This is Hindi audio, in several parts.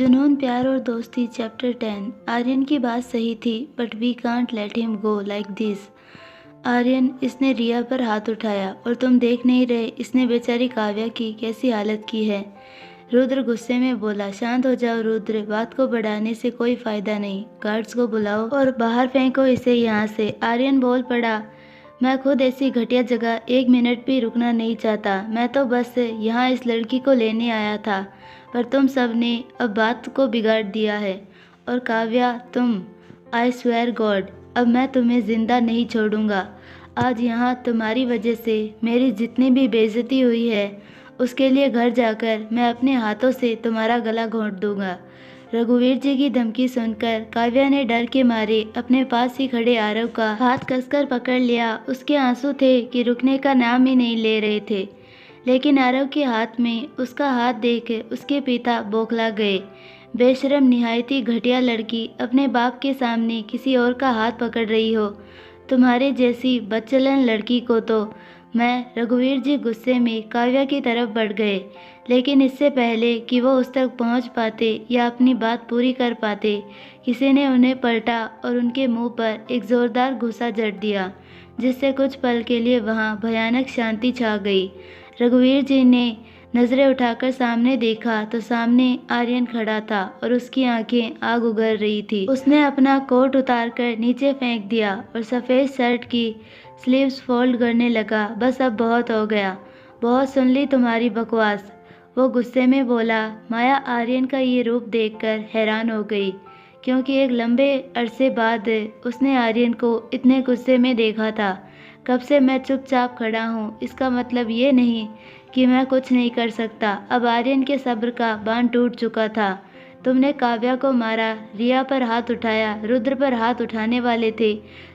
जुनून प्यार और दोस्ती चैप्टर 10। आर्यन की बात सही थी but we can't let him go like this. Aryan, इसने रिया पर हाथ उठाया और तुम देख नहीं रहे इसने बेचारी काव्या की कैसी हालत की है। रुद्र गुस्से में बोला, शांत हो जाओ रुद्र, बात को बढ़ाने से कोई फायदा नहीं। गार्ड्स को बुलाओ और बाहर फेंको इसे यहाँ से। आर्यन बोल पड़ा, मैं खुद ऐसी घटिया जगह 1 मिनट भी रुकना नहीं चाहता। मैं तो बस यहाँ इस लड़की को लेने आया था, पर तुम सब ने अब बात को बिगाड़ दिया है। और काव्या तुम, आई स्वेयर गॉड, अब मैं तुम्हें जिंदा नहीं छोड़ूंगा। आज यहाँ तुम्हारी वजह से मेरी जितनी भी बेइज्जती हुई है उसके लिए घर जाकर मैं अपने हाथों से तुम्हारा गला घोंट दूंगा। रघुवीर जी की धमकी सुनकर काव्या ने डर के मारे अपने पास ही खड़े आरव का हाथ कसकर पकड़ लिया। उसके आंसू थे कि रुकने का नाम ही नहीं ले रहे थे, लेकिन आरव के हाथ में उसका हाथ देख उसके पिता बौखला गए। बेशरम, निहायती घटिया लड़की अपने बाप के सामने किसी और का हाथ पकड़ रही हो। तुम्हारे जैसी बदचलन लड़की को तो मैं। रघुवीर जी गुस्से में काव्या की तरफ बढ़ गए, लेकिन इससे पहले कि वो उस तक पहुंच पाते या अपनी बात पूरी कर पाते, किसी ने उन्हें पलटा और उनके मुंह पर एक जोरदार घूंसा जड़ दिया, जिससे कुछ पल के लिए वहां भयानक शांति छा गई। रघुवीर जी ने नजरें उठाकर सामने देखा तो सामने आर्यन खड़ा था और उसकी आंखें आग उगल रही थी। उसने अपना कोट उतारकर नीचे फेंक दिया और सफ़ेद शर्ट की स्लीव्स फोल्ड करने लगा। बस अब बहुत हो गया, बहुत सुन ली तुम्हारी बकवास, वो गुस्से में बोला। माया आर्यन का ये रूप देखकर हैरान हो गई, क्योंकि एक लंबे अरसे बाद उसने आर्यन को इतने गुस्से में देखा था। कब से मैं चुपचाप खड़ा हूँ, इसका मतलब ये नहीं कि मैं कुछ नहीं कर सकता। अब आर्यन के सब्र का बांध टूट चुका था। तुमने काव्या को मारा, रिया पर हाथ उठाया, रुद्र पर हाथ उठाने वाले थे।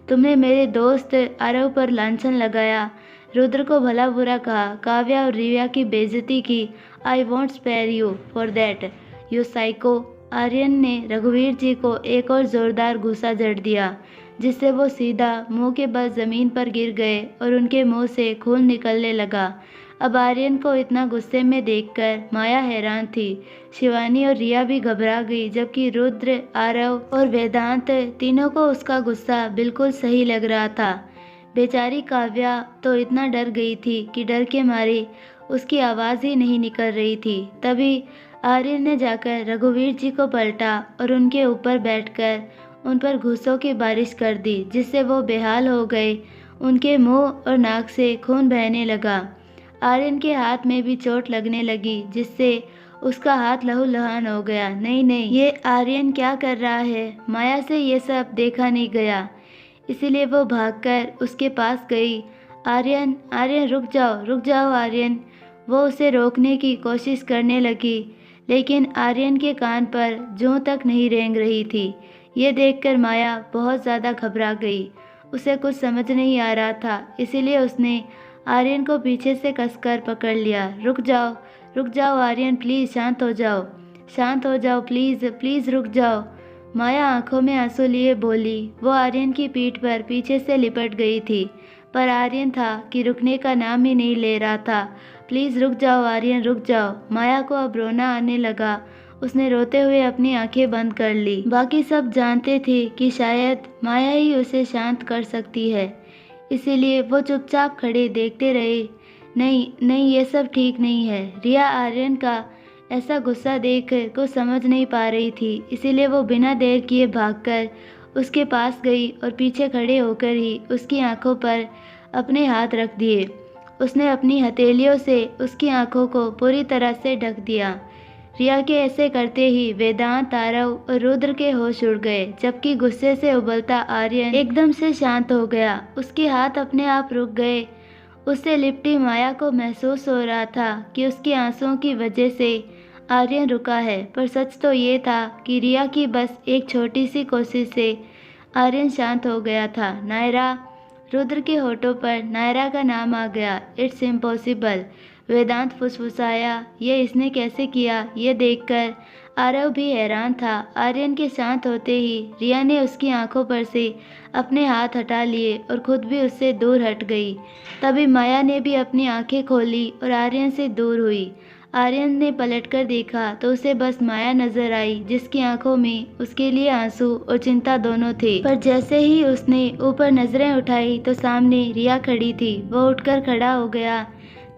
तुमने मेरे दोस्त आरव पर लांछन लगाया, रुद्र को भला बुरा कहा, काव्या और रिया की बेइज्जती की। I won't spare you for that, you psycho. Aryan ने रघुवीर जी को एक और जोरदार घूंसा जड़ दिया, जिससे वो सीधा मुंह के बल जमीन पर गिर गए और उनके मुंह से खून निकलने लगा। अब आर्यन को इतना गुस्से में देखकर माया हैरान थी। शिवानी और रिया भी घबरा गई, जबकि रुद्र, आरव और वेदांत तीनों को उसका गुस्सा बिल्कुल सही लग रहा था। बेचारी काव्या तो इतना डर गई थी कि डर के मारे उसकी आवाज़ ही नहीं निकल रही थी। तभी आर्यन ने जाकर रघुवीर जी को पलटा और उनके ऊपर बैठकर उन पर घूंसों की बारिश कर दी, जिससे वो बेहाल हो गए। उनके मुंह और नाक से खून बहने लगा। आर्यन के हाथ में भी चोट लगने लगी, जिससे उसका हाथ लहूलुहान हो गया। नहीं नहीं, ये आर्यन क्या कर रहा है? माया से ये सब देखा नहीं गया, इसीलिए वो भागकर उसके पास गई। आर्यन, आर्यन रुक जाओ आर्यन। वो उसे रोकने की कोशिश करने लगी, लेकिन आर्यन के कान पर जूं तक नहीं रेंग रही थी। ये देखकर माया बहुत ज़्यादा घबरा गई। उसे कुछ समझ नहीं आ रहा था, इसीलिए उसने आर्यन को पीछे से कसकर पकड़ लिया। रुक जाओ आर्यन, प्लीज़ शांत हो जाओ, प्लीज़ रुक जाओ। माया आंखों में आंसू लिए बोली। वो आर्यन की पीठ पर पीछे से लिपट गई थी, पर आर्यन था कि रुकने का नाम ही नहीं ले रहा था। प्लीज़ रुक जाओ आर्यन, रुक जाओ। माया को अब रोना आने लगा। उसने रोते हुए अपनी आंखें बंद कर ली। बाकी सब जानते थे कि शायद माया ही उसे शांत कर सकती है, इसीलिए वो चुपचाप खड़े देखते रहे। नहीं, ये सब ठीक नहीं है। रिया आर्यन का ऐसा गुस्सा देख कुछ समझ नहीं पा रही थी, इसीलिए वो बिना देर किए भागकर उसके पास गई और पीछे खड़े होकर ही उसकी आंखों पर अपने हाथ रख दिए। उसने अपनी हथेलियों से उसकी आंखों को पूरी तरह से ढक दिया। रिया के ऐसे करते ही वेदांत, आरव और रुद्र के होश उड़ गए, जबकि गुस्से से उबलता आर्यन एकदम से शांत हो गया। उसके हाथ अपने आप रुक गए। उससे लिपटी माया को महसूस हो रहा था कि उसके आंसुओं की वजह से आर्यन रुका है, पर सच तो ये था कि रिया की बस एक छोटी सी कोशिश से आर्यन शांत हो गया था। नायरा। रुद्र के होठों पर नायरा का नाम आ गया। इट्स इम्पॉसिबल, वेदांत फुसफुसाया। ये इसने कैसे किया? ये देखकर आरव भी हैरान था। आर्यन के शांत होते ही रिया ने उसकी आंखों पर से अपने हाथ हटा लिए और खुद भी उससे दूर हट गई। तभी माया ने भी अपनी आंखें खोली और आर्यन से दूर हुई। आर्यन ने पलटकर देखा तो उसे बस माया नजर आई, जिसकी आंखों में उसके लिए आंसू और चिंता दोनों थे। पर जैसे ही उसने ऊपर नजरें उठाई तो सामने रिया खड़ी थी। वो उठकर खड़ा हो गया।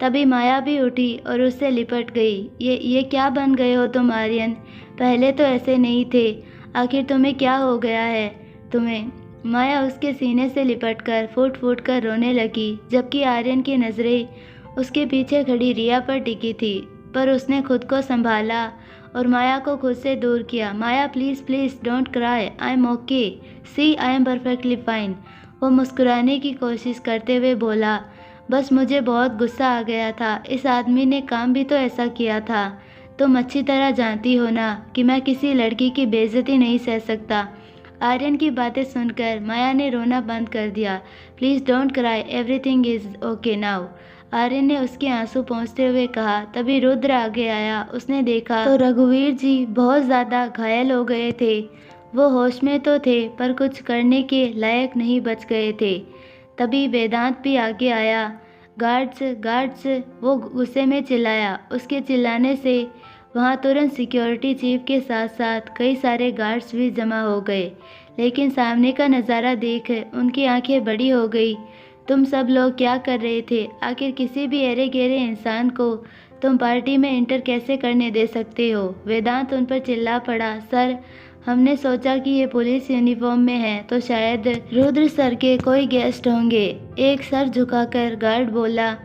तभी माया भी उठी और उससे लिपट गई। ये क्या बन गए हो तुम आर्यन? पहले तो ऐसे नहीं थे। आखिर तुम्हें क्या हो गया है तुम्हें? माया उसके सीने से लिपटकर फूट फूट कर रोने लगी, जबकि आर्यन की नजरें उसके पीछे खड़ी रिया पर टिकी थी। पर उसने खुद को संभाला और माया को खुद से दूर किया। Maya please please don't cry, I am okay, see I am perfectly fine. वो मुस्कुराने की कोशिश करते हुए बोला, बस मुझे बहुत गुस्सा आ गया था। इस आदमी ने काम भी तो ऐसा किया था। तुम अच्छी तरह जानती हो ना कि मैं किसी लड़की की बेइज्जती नहीं सह सकता। आर्यन की बातें सुनकर माया ने रोना बंद कर दिया। Please don't cry, everything is okay now, Aryan ने उसके आंसू पोंछते हुए कहा। तभी रुद्र आगे आया। उसने देखा तो रघुवीर जी बहुत ज़्यादा घायल हो गए थे। वो होश में तो थे पर कुछ करने के लायक नहीं बच गए थे। तभी वेदांत भी आगे आया। गार्ड्स गार्ड्स, वो गुस्से में चिल्लाया। उसके चिल्लाने से वहाँ तुरंत सिक्योरिटी चीफ के साथ साथ कई सारे गार्ड्स भी जमा हो गए। लेकिन सामने का नज़ारा देख उनकी आंखें बड़ी हो गई। तुम सब लोग क्या कर रहे थे? आखिर किसी भी अरे गहरे इंसान को तुम पार्टी में इंटर कैसे करने दे सकते हो? वेदांत उन पर चिल्ला पड़ा। सर, हमने सोचा कि ये पुलिस यूनिफॉर्म में है तो शायद रुद्र सर के कोई गेस्ट होंगे। एक सर झुकाकर गार्ड बोला।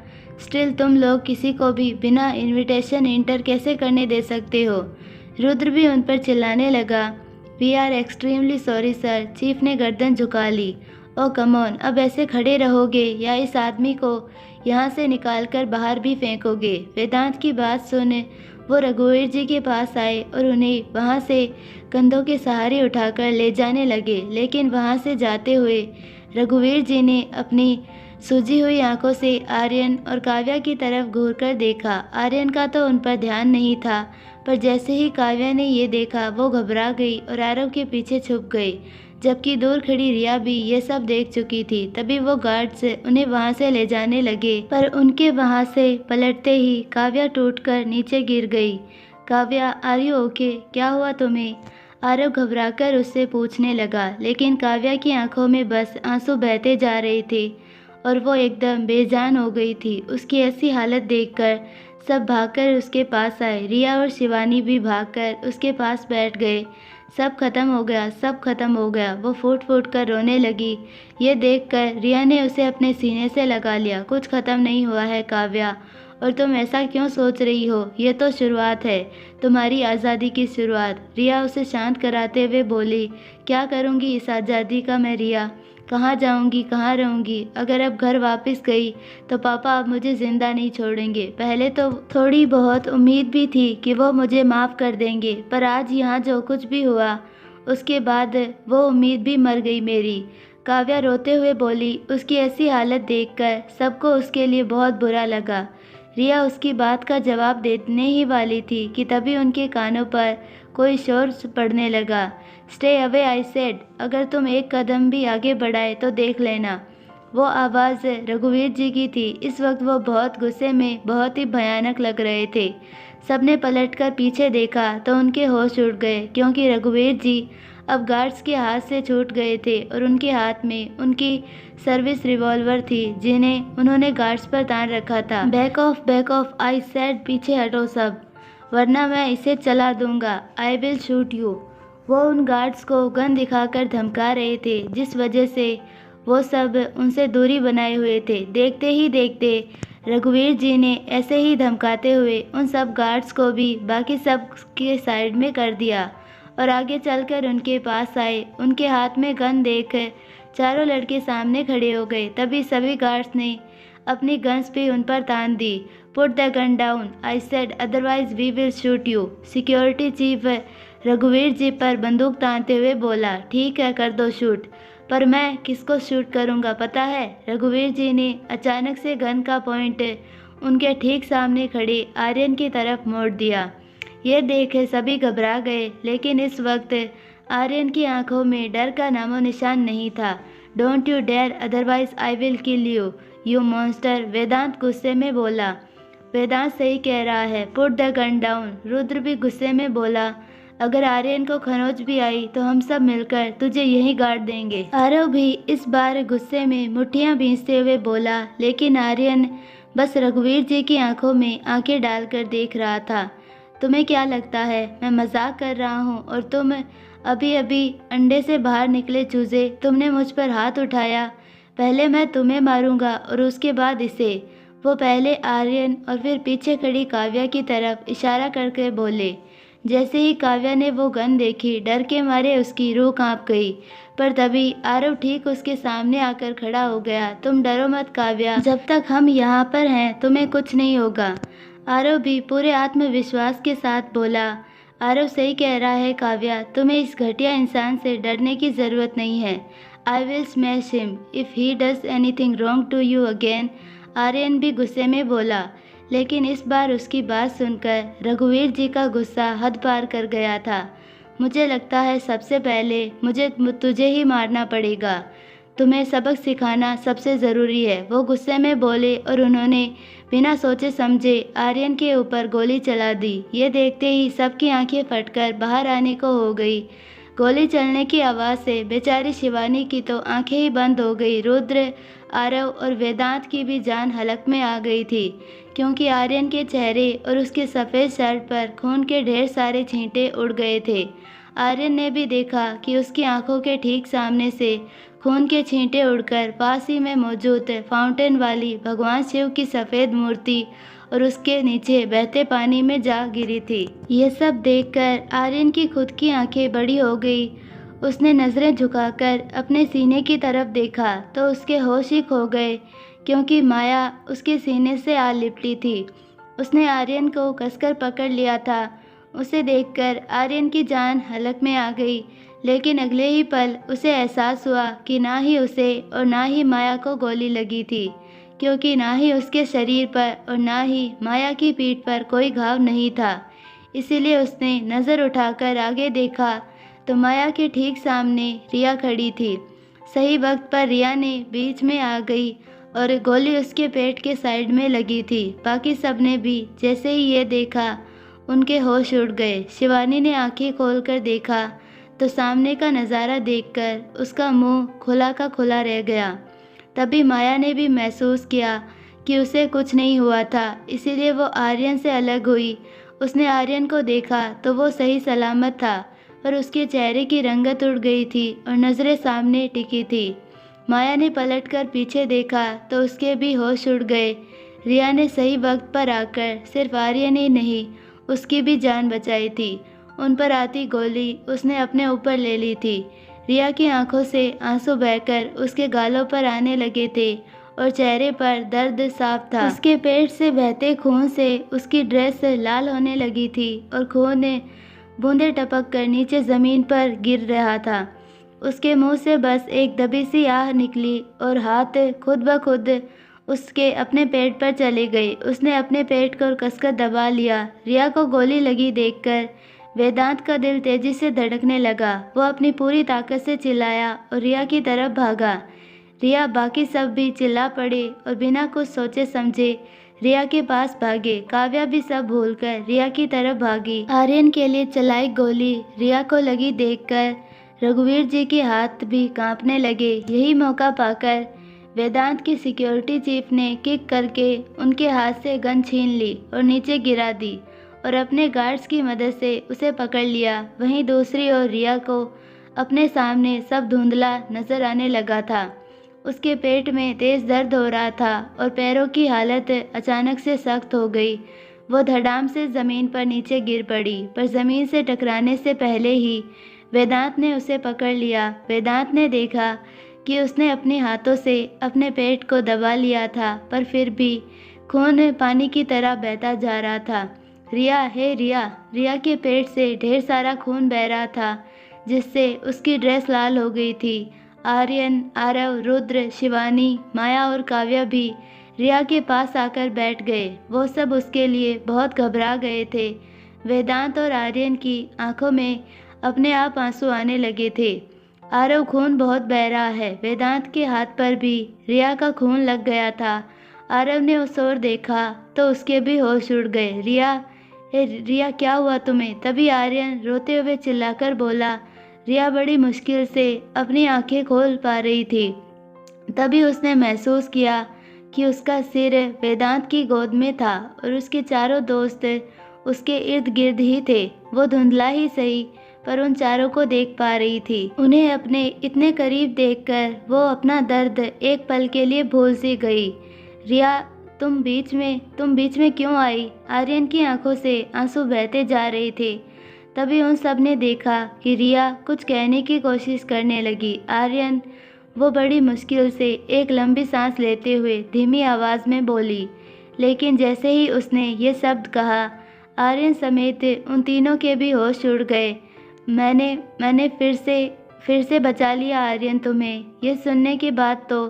स्टिल तुम लोग किसी को भी बिना इनविटेशन इंटर कैसे करने दे सकते हो? रुद्र भी उन पर चिल्लाने लगा। We are extremely sorry sir. Chief ने गर्दन झुका ली। ओ कम ऑन, अब ऐसे खड़े रहोगे या इस आदमी को यहाँ से निकाल कर बाहर भी फेंकोगे? वेदांत की बात सुन वो रघुवीर जी के पास आए और उन्हें वहाँ से कंधों के सहारे उठाकर ले जाने लगे। लेकिन वहाँ से जाते हुए रघुवीर जी ने अपनी सूजी हुई आंखों से आर्यन और काव्या की तरफ घूरकर देखा। आर्यन का तो उन पर ध्यान नहीं था, पर जैसे ही काव्या ने ये देखा वो घबरा गई और आरव के पीछे छुप गई, जबकि दूर खड़ी रिया भी ये सब देख चुकी थी। तभी वो गार्ड्स उन्हें वहाँ से ले जाने लगे, पर उनके वहाँ से पलटते ही काव्या टूटकर नीचे गिर गई। Kavya, are you okay? क्या हुआ तुम्हें? आरव घबराकर उससे पूछने लगा, लेकिन काव्या की आंखों में बस आंसू बहते जा रहे थे और वो एकदम बेजान हो गई थी। उसकी ऐसी हालत देखकर सब भागकर उसके पास आए। रिया और शिवानी भी भागकर उसके पास बैठ गए। सब खत्म हो गया, सब खत्म हो गया। वो फूट फूट कर रोने लगी। ये देखकर रिया ने उसे अपने सीने से लगा लिया। कुछ खत्म नहीं हुआ है काव्या, और तुम ऐसा क्यों सोच रही हो? ये तो शुरुआत है, तुम्हारी आज़ादी की शुरुआत। रिया उसे शांत कराते हुए बोली। क्या करूँगी इस आज़ादी का मैं रिया? कहाँ जाऊँगी, कहाँ रहूँगी? अगर अब घर वापस गई तो पापा अब मुझे ज़िंदा नहीं छोड़ेंगे। पहले तो थोड़ी बहुत उम्मीद भी थी कि वो मुझे माफ़ कर देंगे, पर आज यहाँ जो कुछ भी हुआ उसके बाद वो उम्मीद भी मर गई मेरी। काव्या रोते हुए बोली। उसकी ऐसी हालत देखकर सबको उसके लिए बहुत बुरा लगा। रिया उसकी बात का जवाब देने ही वाली थी कि तभी उनके कानों पर कोई शोर पड़ने लगा। स्टे अवे आई सेड, अगर तुम एक कदम भी आगे बढ़ाए तो देख लेना। वो आवाज़ रघुवीर जी की थी। इस वक्त वो बहुत गुस्से में बहुत ही भयानक लग रहे थे। सबने पलटकर पीछे देखा तो उनके होश उड़ गए, क्योंकि रघुवीर जी अब गार्ड्स के हाथ से छूट गए थे और उनके हाथ में उनकी सर्विस रिवॉल्वर थी, जिन्हें उन्होंने गार्ड्स पर तान रखा था। बैक ऑफ आई सेड, पीछे हटो सब, वरना मैं इसे चला दूंगा। I will shoot you. वो उन गार्ड्स को गन दिखाकर धमका रहे थे, जिस वजह से वो सब उनसे दूरी बनाए हुए थे। देखते ही देखते रघुवीर जी ने ऐसे ही धमकाते हुए उन सब गार्ड्स को भी बाकी सब के साइड में कर दिया और आगे चलकर उनके पास आए। उनके हाथ में गन देखकर चारों लड़के सामने खड़े हो गए। तभी सभी गार्ड्स ने अपनी गन्स भी उन पर तान दी। Put the gun down I said, otherwise we will shoot you. Security chief रघुवीर जी पर बंदूक तानते हुए बोला। ठीक है, कर दो शूट, पर मैं किसको शूट करूंगा पता है? रघुवीर जी ने अचानक से गन का पॉइंट उनके ठीक सामने खड़े आर्यन की तरफ मोड़ दिया। ये देख सभी घबरा गए, लेकिन इस वक्त आर्यन की आंखों में डर का नामो निशान नहीं था। Don't you dare, otherwise I will kill you, you monster, Vedant गुस्से में बोला। वेदांत सही कह रहा है, put the gun down. Rudra भी गुस्से में बोला, अगर आर्यन को खरोंच भी आई तो हम सब मिलकर तुझे यहीं गाड़ देंगे। आरव भी इस बार गुस्से में मुट्ठियां भींचते हुए बोला, लेकिन आर्यन बस रघुवीर जी की आंखों में आंखें डालकर देख रहा था। तुम्हें क्या लगता है मैं मजाक कर रहा हूँ? और तुम अभी अभी अंडे से बाहर निकले चूजे, तुमने मुझ पर हाथ उठाया। पहले मैं तुम्हें मारूंगा और उसके बाद इसे। वो पहले आर्यन और फिर पीछे खड़ी काव्या की तरफ इशारा करके बोले। जैसे ही काव्या ने वो गन देखी, डर के मारे उसकी रूह कांप गई। पर तभी आरव ठीक उसके सामने आकर खड़ा हो गया। तुम डरो मत काव्या, जब तक हम यहाँ पर हैं तुम्हें कुछ नहीं होगा। आरव भी पूरे आत्मविश्वास के साथ बोला, आरव सही कह रहा है काव्या, तुम्हें इस घटिया इंसान से डरने की ज़रूरत नहीं है। I will smash him if he does anything wrong to you again. Aryan भी गुस्से में बोला, लेकिन इस बार उसकी बात सुनकर रघुवीर जी का गुस्सा हद पार कर गया था। मुझे लगता है सबसे पहले मुझे तुझे ही मारना पड़ेगा। तुम्हें सबक सिखाना सबसे ज़रूरी है। वो गुस्से में बोले और उन्होंने बिना सोचे समझे आर्यन के ऊपर गोली चला दी। ये देखते ही सबकी आंखें फटकर बाहर आने को हो गई। गोली चलने की आवाज़ से बेचारी शिवानी की तो आंखें ही बंद हो गई। रुद्र, आरव और वेदांत की भी जान हलक में आ गई थी, क्योंकि आर्यन के चेहरे और उसके सफ़ेद शर्ट पर खून के ढेर सारे छींटे उड़ गए थे। आर्यन ने भी देखा कि उसकी आंखों के ठीक सामने से खून के छींटे उड़कर पास ही में मौजूद फाउंटेन वाली भगवान शिव की सफ़ेद मूर्ति और उसके नीचे बहते पानी में जा गिरी थी। यह सब देखकर आर्यन की खुद की आंखें बड़ी हो गई। उसने नज़रें झुकाकर अपने सीने की तरफ देखा तो उसके होश ही खो गए, क्योंकि माया उसके सीने से आ लिपटी थी। उसने आर्यन को कसकर पकड़ लिया था। उसे देखकर आर्यन की जान हलक में आ गई, लेकिन अगले ही पल उसे एहसास हुआ कि ना ही उसे और ना ही माया को गोली लगी थी, क्योंकि ना ही उसके शरीर पर और ना ही माया की पीठ पर कोई घाव नहीं था। इसीलिए उसने नज़र उठाकर आगे देखा तो माया के ठीक सामने रिया खड़ी थी। सही वक्त पर रिया ने बीच में आ गई और गोली उसके पेट के साइड में लगी थी। बाकी सब ने भी जैसे ही ये देखा उनके होश उड़ गए। शिवानी ने आंखें खोलकर देखा तो सामने का नज़ारा देखकर उसका मुंह खुला का खुला रह गया। तभी माया ने भी महसूस किया कि उसे कुछ नहीं हुआ था, इसीलिए वो आर्यन से अलग हुई। उसने आर्यन को देखा तो वो सही सलामत था, पर उसके चेहरे की रंगत उड़ गई थी और नज़रें सामने टिकी थी। माया ने पलटकर पीछे देखा तो उसके भी होश उड़ गए। रिया ने सही वक्त पर आकर सिर्फ आर्यन ही नहीं, उसकी भी जान बचाई थी। उन पर आती गोली उसने अपने ऊपर ले ली थी। रिया की आंखों से आंसू बहकर उसके गालों पर आने लगे थे और चेहरे पर दर्द साफ था। उसके पेट से बहते खून से उसकी ड्रेस लाल होने लगी थी और खून बूंदे टपक कर नीचे ज़मीन पर गिर रहा था। उसके मुंह से बस एक दबी सी आह निकली और हाथ खुद ब खुद उसके अपने पेट पर चले गए। उसने अपने पेट को कसकर दबा लिया। रिया को गोली लगी देखकर वेदांत का दिल तेजी से धड़कने लगा। वो अपनी पूरी ताकत से चिल्लाया और रिया की तरफ भागा। रिया, बाकी सब भी चिल्ला पड़े और बिना कुछ सोचे समझे रिया के पास भागे। काव्या भी सब भूलकर रिया की तरफ भागी। आर्यन के लिए चलाई गोली रिया को लगी देखकर रघुवीर जी के हाथ भी कांपने लगे। यही मौका पाकर वेदांत की सिक्योरिटी चीफ ने किक करके उनके हाथ से गन छीन ली और नीचे गिरा दी और अपने गार्ड्स की मदद से उसे पकड़ लिया। वहीं दूसरी ओर रिया को अपने सामने सब धुंधला नजर आने लगा था। उसके पेट में तेज दर्द हो रहा था और पैरों की हालत अचानक से सख्त हो गई। वो धड़ाम से ज़मीन पर नीचे गिर पड़ी, पर ज़मीन से टकराने से पहले ही वेदांत ने उसे पकड़ लिया। वेदांत ने देखा कि उसने अपने हाथों से अपने पेट को दबा लिया था, पर फिर भी खून पानी की तरह बहता जा रहा था। रिया, हे रिया! रिया के पेट से ढेर सारा खून बह रहा था, जिससे उसकी ड्रेस लाल हो गई थी। आर्यन, आरव, रुद्र, शिवानी, माया और काव्या भी रिया के पास आकर बैठ गए। वो सब उसके लिए बहुत घबरा गए थे। वेदांत और आर्यन की आंखों में अपने आप आंसू आने लगे थे। आरव, खून बहुत बह रहा है। वेदांत के हाथ पर भी रिया का खून लग गया था। आरव ने उस ओर देखा तो उसके भी होश उड़ गए। रिया, रिया क्या हुआ तुम्हें? तभी आर्यन रोते हुए चिल्लाकर बोला। रिया बड़ी मुश्किल से अपनी आंखें खोल पा रही थी। तभी उसने महसूस किया कि उसका सिर वेदांत की गोद में था और उसके चारों दोस्त उसके इर्द गिर्द ही थे। वो धुंधला ही सही पर उन चारों को देख पा रही थी। उन्हें अपने इतने करीब देखकर वो अपना दर्द एक पल के लिए भूल सी गई। रिया, तुम बीच में क्यों आई? आर्यन की आंखों से आंसू बहते जा रहे थे। तभी उन सब ने देखा कि रिया कुछ कहने की कोशिश करने लगी। आर्यन, वो बड़ी मुश्किल से एक लंबी सांस लेते हुए धीमी आवाज़ में बोली। लेकिन जैसे ही उसने ये शब्द कहा, आर्यन समेत उन तीनों के भी होश उड़ गए। मैंने फिर से बचा लिया आर्यन तुम्हें। ये सुनने के बाद तो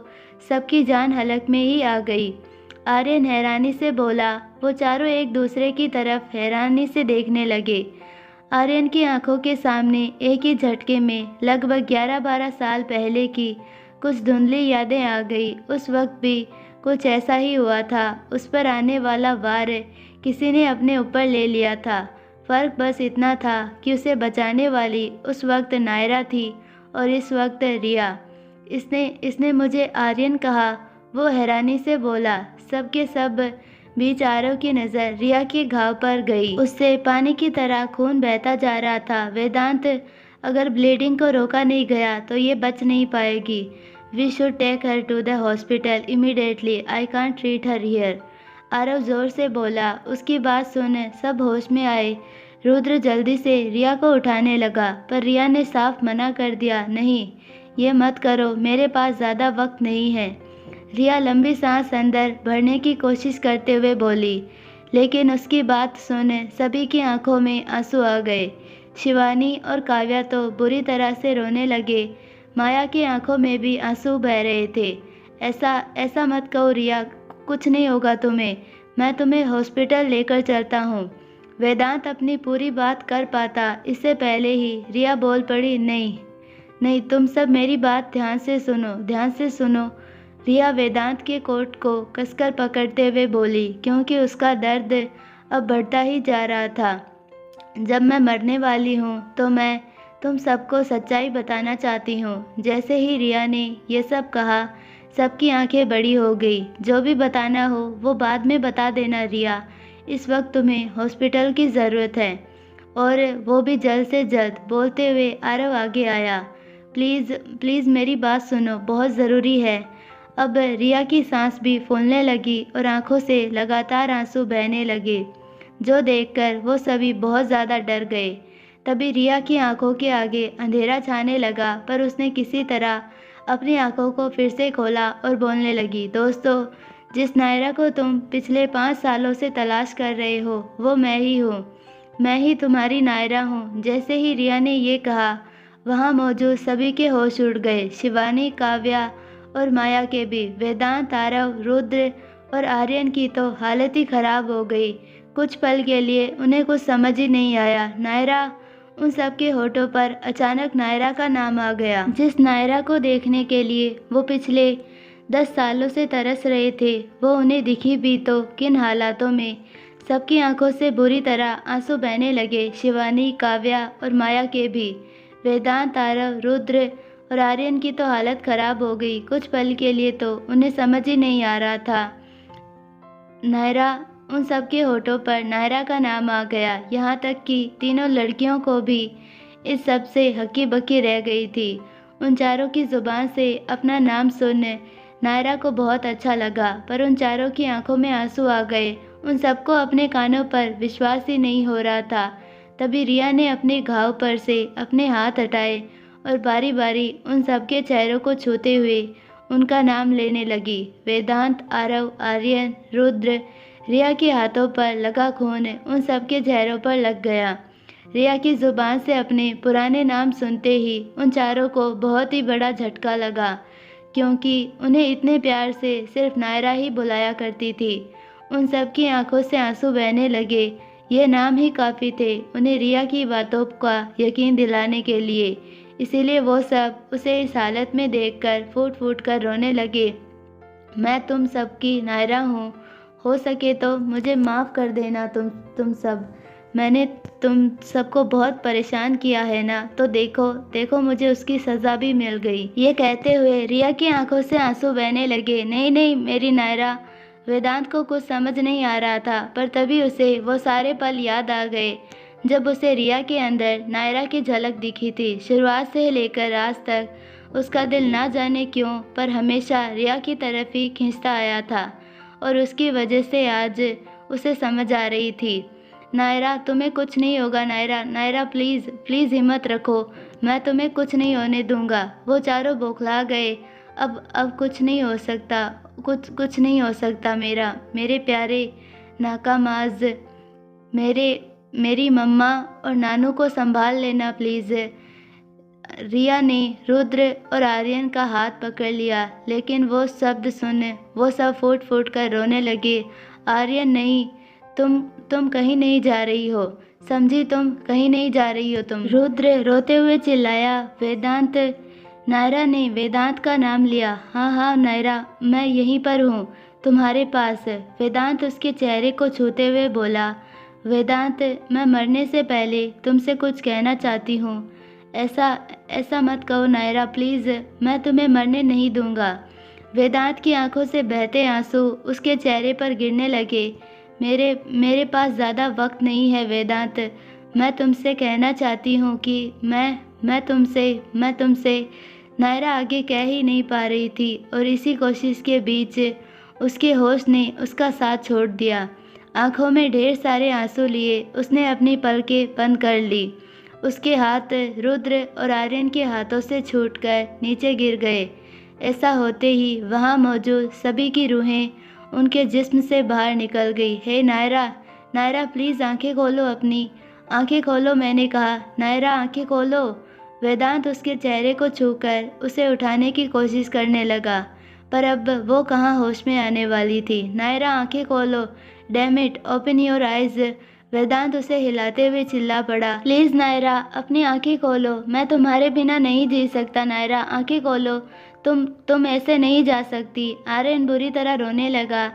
सबकी जान हलक में ही आ गई। आर्यन हैरानी से बोला। वो चारों एक दूसरे की तरफ हैरानी से देखने लगे। आर्यन की आंखों के सामने एक ही झटके में लगभग 11-12 साल पहले की कुछ धुंधली यादें आ गई। उस वक्त भी कुछ ऐसा ही हुआ था। उस पर आने वाला वार किसी ने अपने ऊपर ले लिया था। फ़र्क बस इतना था कि उसे बचाने वाली उस वक्त नायरा थी और इस वक्त रिया। इसने मुझे आर्यन कहा, वो हैरानी से बोला। सबके सब बीच आरव की नज़र रिया के घाव पर गई। उससे पानी की तरह खून बहता जा रहा था। वेदांत, अगर ब्लीडिंग को रोका नहीं गया तो ये बच नहीं पाएगी। We should take her to the hospital immediately. I can't treat her here. Aarav जोर से बोला। उसकी बात सुन सब होश में आए। रुद्र जल्दी से रिया को उठाने लगा पर रिया ने साफ मना कर दिया। नहीं, ये मत करो, मेरे पास ज़्यादा वक्त नहीं है। रिया लंबी सांस अंदर भरने की कोशिश करते हुए बोली। लेकिन उसकी बात सुन सभी की आंखों में आंसू आ गए। शिवानी और काव्या तो बुरी तरह से रोने लगे। माया की आंखों में भी आंसू बह रहे थे। ऐसा मत कहो रिया, कुछ नहीं होगा तुम्हें। मैं तुम्हें हॉस्पिटल लेकर चलता हूँ। वेदांत अपनी पूरी बात कर पाता इससे पहले ही रिया बोल पड़ी। नहीं, तुम सब मेरी बात ध्यान से सुनो। रिया वेदांत के कोट को कसकर पकड़ते हुए बोली, क्योंकि उसका दर्द अब बढ़ता ही जा रहा था। जब मैं मरने वाली हूँ तो मैं तुम सबको सच्चाई बताना चाहती हूँ। जैसे ही रिया ने ये सब कहा, सबकी आंखें बड़ी हो गई। जो भी बताना हो वो बाद में बता देना रिया। इस वक्त तुम्हें हॉस्पिटल की ज़रूरत है और वो भी जल्द से जल्द। बोलते हुए आरव आगे आया। प्लीज़ मेरी बात सुनो, बहुत ज़रूरी है। अब रिया की सांस भी फूलने लगी और आंखों से लगातार आंसू बहने लगे, जो देखकर वो सभी बहुत ज़्यादा डर गए। तभी रिया की आंखों के आगे अंधेरा छाने लगा पर उसने किसी तरह अपनी आंखों को फिर से खोला और बोलने लगी। दोस्तों, जिस नायरा को तुम पिछले 5 सालों से तलाश कर रहे हो वो मैं ही हूँ। मैं ही तुम्हारी नायरा हूँ। जैसे ही रिया ने ये कहा, वहाँ मौजूद सभी के होश उड़ गए। शिवानी, काव्या और माया के भी। वेदांत, आरव, रुद्र और आर्यन की तो हालत ही खराब हो गई। कुछ पल के लिए उन्हें कुछ समझ ही नहीं आया। नायरा, उन सब के होठों पर अचानक नायरा का नाम आ गया। जिस नायरा को देखने के लिए वो पिछले 10 सालों से तरस रहे थे, वो उन्हें दिखी भी तो किन हालातों में। सबकी आंखों से बुरी तरह आंसू बहने लगे। शिवानी, काव्या और माया के भी। वेदांत, आरव, रुद्र और आर्यन की तो हालत खराब हो गई। कुछ पल के लिए तो उन्हें समझ ही नहीं आ रहा था। नायरा, उन सब के होठों पर नायरा का नाम आ गया। यहाँ तक कि तीनों लड़कियों को भी इस सब से हक्की बक्की रह गई थी। उन चारों की ज़ुबान से अपना नाम सुनने नायरा को बहुत अच्छा लगा, पर उन चारों की आंखों में आंसू आ गए। उन सबको अपने कानों पर विश्वास ही नहीं हो रहा था। तभी रिया ने अपने घाव पर से अपने हाथ हटाए और बारी बारी उन सबके चेहरों को छूते हुए उनका नाम लेने लगी। वेदांत, आरव, आर्यन, रुद्र। रिया के हाथों पर लगा खून उन सबके चेहरों पर लग गया। रिया की ज़ुबान से अपने पुराने नाम सुनते ही उन चारों को बहुत ही बड़ा झटका लगा, क्योंकि उन्हें इतने प्यार से सिर्फ नायरा ही बुलाया करती थी। उन सब की आंखों से आंसू बहने लगे। ये नाम ही काफ़ी थे उन्हें रिया की बातों का यकीन दिलाने के लिए। इसीलिए वो सब उसे इस हालत में देखकर फूट फूट कर रोने लगे। मैं तुम सबकी नायरा हूँ। हो सके तो मुझे माफ़ कर देना तुम सब। मैंने तुम सबको बहुत परेशान किया है ना, तो देखो देखो मुझे उसकी सज़ा भी मिल गई। ये कहते हुए रिया की आंखों से आंसू बहने लगे। नहीं नहीं मेरी नायरा। वेदांत को कुछ समझ नहीं आ रहा था, पर तभी उसे वो सारे पल याद आ गए जब उसे रिया के अंदर नायरा की झलक दिखी थी। शुरुआत से लेकर आज तक उसका दिल ना जाने क्यों पर हमेशा रिया की तरफ ही खींचता आया था, और उसकी वजह से आज उसे समझ आ रही थी। नायरा तुम्हें कुछ नहीं होगा नायरा, नायरा प्लीज़ प्लीज़ हिम्मत रखो, मैं तुम्हें कुछ नहीं होने दूंगा। वो चारों बौखला गए। अब कुछ नहीं हो सकता, कुछ नहीं हो सकता मेरे प्यारे नाकामाज। मेरे मेरी मम्मा और नानू को संभाल लेना प्लीज़। रिया ने रुद्र और आर्यन का हाथ पकड़ लिया, लेकिन वो शब्द सुन वो सब फूट फूट कर रोने लगे। आर्यन नहीं, तुम कहीं नहीं जा रही हो, समझी, तुम कहीं नहीं जा रही हो तुम। रुद्र रोते हुए चिल्लाया। वेदांत। नायरा ने वेदांत का नाम लिया। हाँ हाँ नायरा, मैं यहीं पर हूँ तुम्हारे पास। वेदांत उसके चेहरे को छूते हुए बोला। वेदांत, मैं मरने से पहले तुमसे कुछ कहना चाहती हूँ। ऐसा ऐसा मत कहो नायरा प्लीज़, मैं तुम्हें मरने नहीं दूंगा। वेदांत की आंखों से बहते आंसू उसके चेहरे पर गिरने लगे। मेरे पास ज़्यादा वक्त नहीं है वेदांत, मैं तुमसे कहना चाहती हूँ कि मैं तुमसे। नायरा आगे कह ही नहीं पा रही थी, और इसी कोशिश के बीच उसके होश ने उसका साथ छोड़ दिया। आंखों में ढेर सारे आंसू लिए उसने अपनी पलकें बंद कर ली। उसके हाथ रुद्र और आर्यन के हाथों से छूटकर नीचे गिर गए। ऐसा होते ही वहाँ मौजूद सभी की रूहें उनके जिस्म से बाहर निकल गई। हे नायरा, नायरा प्लीज़ आंखें खोलो, अपनी आंखें खोलो, मैंने कहा। नायरा आंखें खोलो। वेदांत उसके चेहरे को छूकर उसे उठाने की कोशिश करने लगा, पर अब वो कहाँ होश में आने वाली थी। नायरा आंखें खोलो, damn it, open your eyes. Vedant उसे हिलाते हुए चिल्ला पड़ा। प्लीज़ नायरा, अपनी आंखें खोलो, मैं तुम्हारे बिना नहीं जी सकता। नायरा आंखें खोलो, तुम ऐसे नहीं जा सकती। आर्यन बुरी तरह रोने लगा।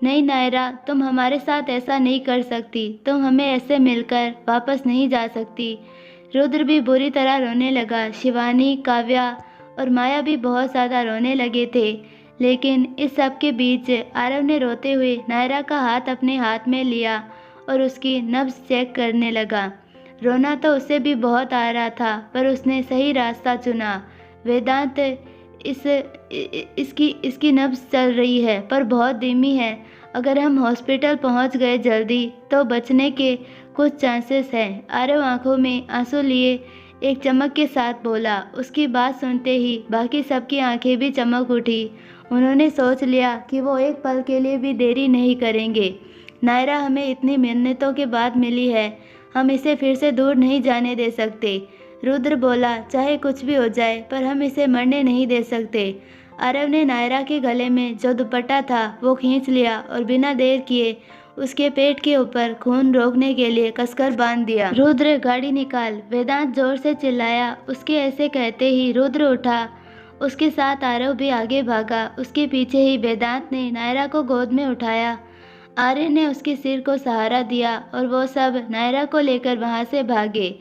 नहीं नायरा, तुम हमारे साथ ऐसा नहीं कर सकती, तुम हमें ऐसे मिलकर वापस नहीं जा सकती। रुद्र भी बुरी तरह रोने लगा। शिवानी, काव्या और माया भी बहुत ज़्यादा रोने लगे थे। लेकिन इस सब के बीच आरव ने रोते हुए नायरा का हाथ अपने हाथ में लिया और उसकी नब्ज़ चेक करने लगा। रोना तो उसे भी बहुत आ रहा था, पर उसने सही रास्ता चुना। वेदांत, इसकी नब्ज़ चल रही है, पर बहुत धीमी है। अगर हम हॉस्पिटल पहुंच गए जल्दी तो बचने के कुछ चांसेस हैं। आरव आंखों में आंसू लिए एक चमक के साथ बोला। उसकी बात सुनते ही बाकी सबकी आंखें भी चमक उठी। उन्होंने सोच लिया कि वो एक पल के लिए भी देरी नहीं करेंगे। नायरा हमें इतनी मिन्नतों के बाद मिली है, हम इसे फिर से दूर नहीं जाने दे सकते। रुद्र बोला, चाहे कुछ भी हो जाए, पर हम इसे मरने नहीं दे सकते। आरव ने नायरा के गले में जो दुपट्टा था वो खींच लिया और बिना देर किए उसके पेट के ऊपर खून रोकने के लिए कसकर बांध दिया। रुद्र, गाड़ी निकाल, वेदांत जोर से चिल्लाया। उसके ऐसे कहते ही रुद्र उठा। उसके साथ आरव भी आगे भागा। उसके पीछे ही वेदांत ने नायरा को गोद में उठाया। आर्यन ने उसके सिर को सहारा दिया और वो सब नायरा को लेकर वहाँ से भागे।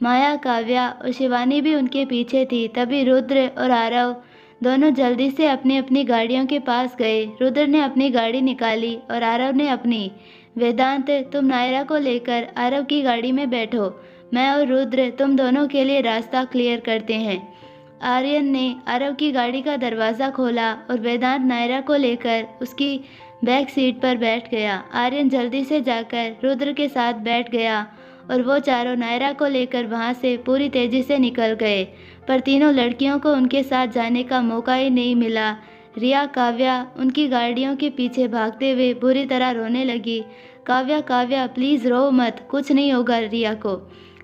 माया, काव्या और शिवानी भी उनके पीछे थी। तभी रुद्र और आरव दोनों जल्दी से अपनी अपनी गाड़ियों के पास गए। रुद्र ने अपनी गाड़ी निकाली और आरव ने अपनी। वेदांत, तुम नायरा को लेकर आरव की गाड़ी में बैठो, मैं और रुद्र तुम दोनों के लिए रास्ता क्लियर करते हैं। आर्यन ने आरव की गाड़ी का दरवाज़ा खोला और वेदांत नायरा को लेकर उसकी बैक सीट पर बैठ गया। आर्यन जल्दी से जाकर रुद्र के साथ बैठ गया और वो चारों नायरा को लेकर वहाँ से पूरी तेज़ी से निकल गए, पर तीनों लड़कियों को उनके साथ जाने का मौका ही नहीं मिला। रिया, काव्या उनकी गाड़ियों के पीछे भागते हुए बुरी तरह रोने लगी। काव्या, काव्या प्लीज़ रो मत, कुछ नहीं होगा रिया को,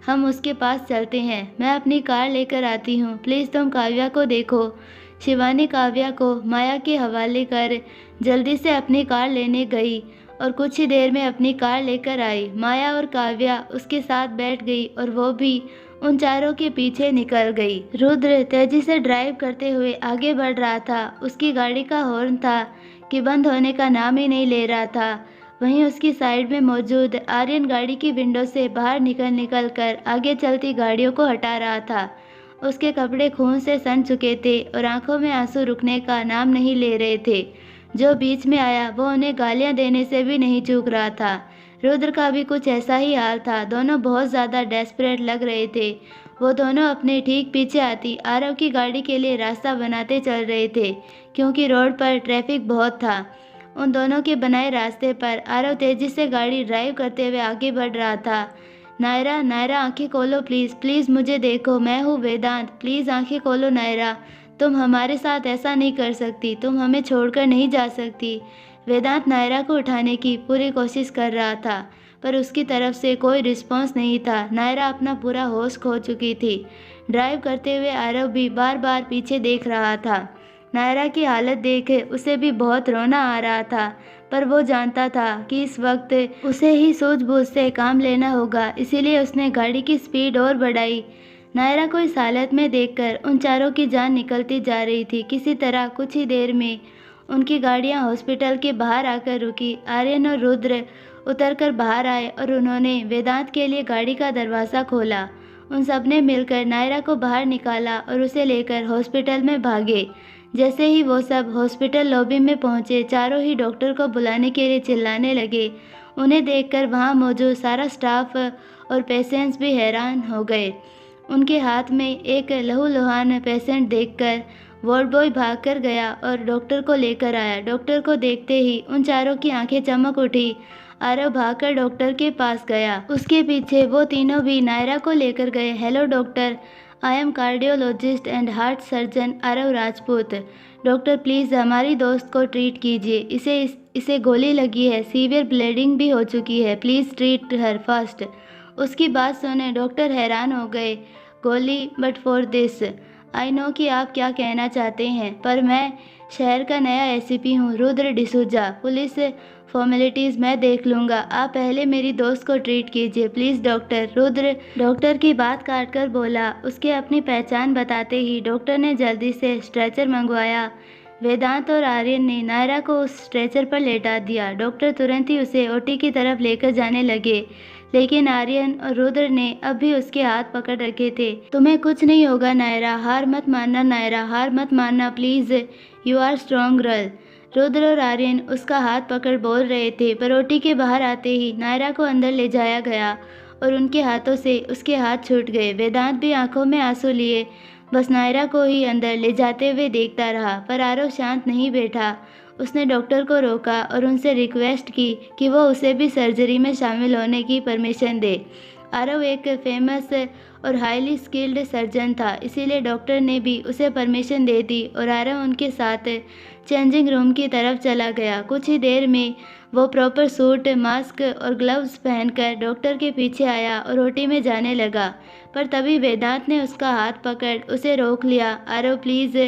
हम उसके पास चलते हैं, मैं अपनी कार लेकर आती हूँ, प्लीज़ तुम काव्या को देखो। शिवानी काव्या को माया के हवाले कर जल्दी से अपनी कार लेने गई और कुछ ही देर में अपनी कार लेकर आई। माया और काव्या उसके साथ बैठ गई और वो भी उन चारों के पीछे निकल गई। रुद्र तेजी से ड्राइव करते हुए आगे बढ़ रहा था। उसकी गाड़ी का हॉर्न था कि बंद होने का नाम ही नहीं ले रहा था। वहीं उसकी साइड में मौजूद आर्यन गाड़ी की विंडो से बाहर निकल कर आगे चलती गाड़ियों को हटा रहा था। उसके कपड़े खून से सन चुके थे और आंखों में आंसू रुकने का नाम नहीं ले रहे थे। जो बीच में आया वो उन्हें गालियां देने से भी नहीं चूक रहा था। रुद्र का भी कुछ ऐसा ही हाल था। दोनों बहुत ज़्यादा डेस्परेट लग रहे थे। वो दोनों अपने ठीक पीछे आती आरव की गाड़ी के लिए रास्ता बनाते चल रहे थे, क्योंकि रोड पर ट्रैफिक बहुत था। उन दोनों के बनाए रास्ते पर आरव तेजी से गाड़ी ड्राइव करते हुए आगे बढ़ रहा था। नायरा, नायरा आंखें खोलो प्लीज़, प्लीज़ मुझे देखो, मैं हूँ वेदांत, प्लीज़ आंखें खोलो नायरा, तुम हमारे साथ ऐसा नहीं कर सकती, तुम हमें छोड़कर नहीं जा सकती। वेदांत नायरा को उठाने की पूरी कोशिश कर रहा था, पर उसकी तरफ से कोई रिस्पॉन्स नहीं था। नायरा अपना पूरा होश खो चुकी थी। ड्राइव करते हुए आरव भी बार बार पीछे देख रहा था। नायरा की हालत देख उसे भी बहुत रोना आ रहा था, पर वो जानता था कि इस वक्त उसे ही सूझबूझ से काम लेना होगा, इसीलिए उसने गाड़ी की स्पीड और बढ़ाई। नायरा को इस हालत में देखकर उन चारों की जान निकलती जा रही थी। किसी तरह कुछ ही देर में उनकी गाड़ियां हॉस्पिटल के बाहर आकर रुकी। आर्यन और रुद्र उतरकर बाहर आए और उन्होंने वेदांत के लिए गाड़ी का दरवाज़ा खोला। उन सबने मिलकर नायरा को बाहर निकाला और उसे लेकर हॉस्पिटल में भागे। जैसे ही वो सब हॉस्पिटल लॉबी में पहुंचे, चारों ही डॉक्टर को बुलाने के लिए चिल्लाने लगे। उन्हें देखकर वहां मौजूद सारा स्टाफ और पेशेंट्स भी हैरान हो गए। उनके हाथ में एक लहूलुहान पेशेंट देखकर वार्ड बॉय भागकर गया और डॉक्टर को लेकर आया। डॉक्टर को देखते ही उन चारों की आंखें चमक उठी। आरव भागकर डॉक्टर के पास गया। उसके पीछे वो तीनों भी नायरा को लेकर गए। Hello doctor, I am cardiologist and heart surgeon Aarav Rajput. Doctor please हमारी दोस्त को ट्रीट कीजिए, इसे गोली लगी है, सीवियर ब्लीडिंग भी हो चुकी है, प्लीज़ ट्रीट हर फास्ट। उसकी बात सुने डॉक्टर हैरान हो गए। गोली, but for this. I know कि आप क्या कहना चाहते हैं, पर मैं शहर का नया एसीपी हूँ, रुद्र डिसूजा। पुलिस फॉर्मेलिटीज़ मैं देख लूँगा, आप पहले मेरी दोस्त को ट्रीट कीजिए प्लीज़ डॉक्टर। रुद्र डॉक्टर की बात काटकर बोला। उसके अपनी पहचान बताते ही डॉक्टर ने जल्दी से स्ट्रेचर मंगवाया। वेदांत और आर्यन ने नायरा को उस स्ट्रेचर पर लेटा दिया। डॉक्टर तुरंत ही उसे ओटी की तरफ लेकर जाने लगे, लेकिन आर्यन और रुद्र ने अब भी उसके हाथ पकड़ रखे थे। तुम्हें कुछ नहीं होगा नायरा, हार मत मानना नायरा, हार मत मानना please, you are strong girl. Rudra और आर्यन उसका हाथ पकड़ बोल रहे थे, पर ओटी के बाहर आते ही नायरा को अंदर ले जाया गया और उनके हाथों से उसके हाथ छूट गए। वेदांत भी आंखों में आंसू लिए बस नायरा को ही अंदर ले जाते हुए देखता रहा, पर आरव शांत नहीं बैठा। उसने डॉक्टर को रोका और उनसे रिक्वेस्ट की कि वो उसे भी सर्जरी में शामिल होने की परमिशन दे। आरव एक फेमस और हाईली स्किल्ड सर्जन था, इसीलिए डॉक्टर ने भी उसे परमिशन दे दी और आरव उनके साथ चेंजिंग रूम की तरफ चला गया। कुछ ही देर में वो प्रॉपर सूट, मास्क और ग्लव्स पहनकर डॉक्टर के पीछे आया और ओटी में जाने लगा, पर तभी वेदांत ने उसका हाथ पकड़ उसे रोक लिया। आरव प्लीज़।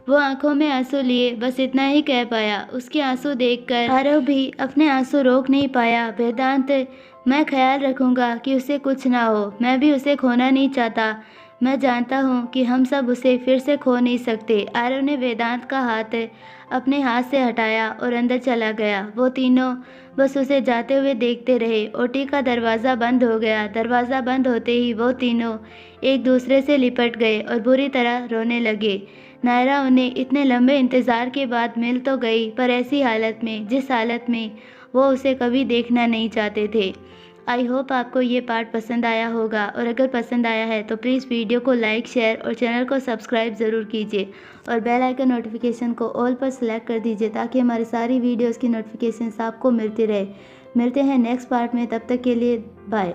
वो आंखों में आंसू लिए बस इतना ही कह पाया। उसके आंसू देखकर आरव भी अपने आंसू रोक नहीं पाया। वेदांत, मैं ख्याल रखूँगा कि उसे कुछ ना हो, मैं भी उसे खोना नहीं चाहता, मैं जानता हूँ कि हम सब उसे फिर से खो नहीं सकते। आरव ने वेदांत का हाथ अपने हाथ से हटाया और अंदर चला गया। वो तीनों बस उसे जाते हुए देखते रहे। ओटी का दरवाज़ा बंद हो गया। दरवाज़ा बंद होते ही वो तीनों एक दूसरे से लिपट गए और बुरी तरह रोने लगे। नायरा उन्हें इतने लंबे इंतज़ार के बाद मिल तो गई, पर ऐसी हालत में, जिस हालत में वो उसे कभी देखना नहीं चाहते थे। आई होप आपको ये पार्ट पसंद आया होगा, और अगर पसंद आया है तो प्लीज़ वीडियो को लाइक, शेयर और चैनल को सब्सक्राइब ज़रूर कीजिए और बेल आइकन नोटिफिकेशन को ऑल पर सेलेक्ट कर दीजिए ताकि हमारी सारी वीडियोज़ की नोटिफिकेशंस आपको मिलती रहे। मिलते हैं नेक्स्ट पार्ट में, तब तक के लिए बाय।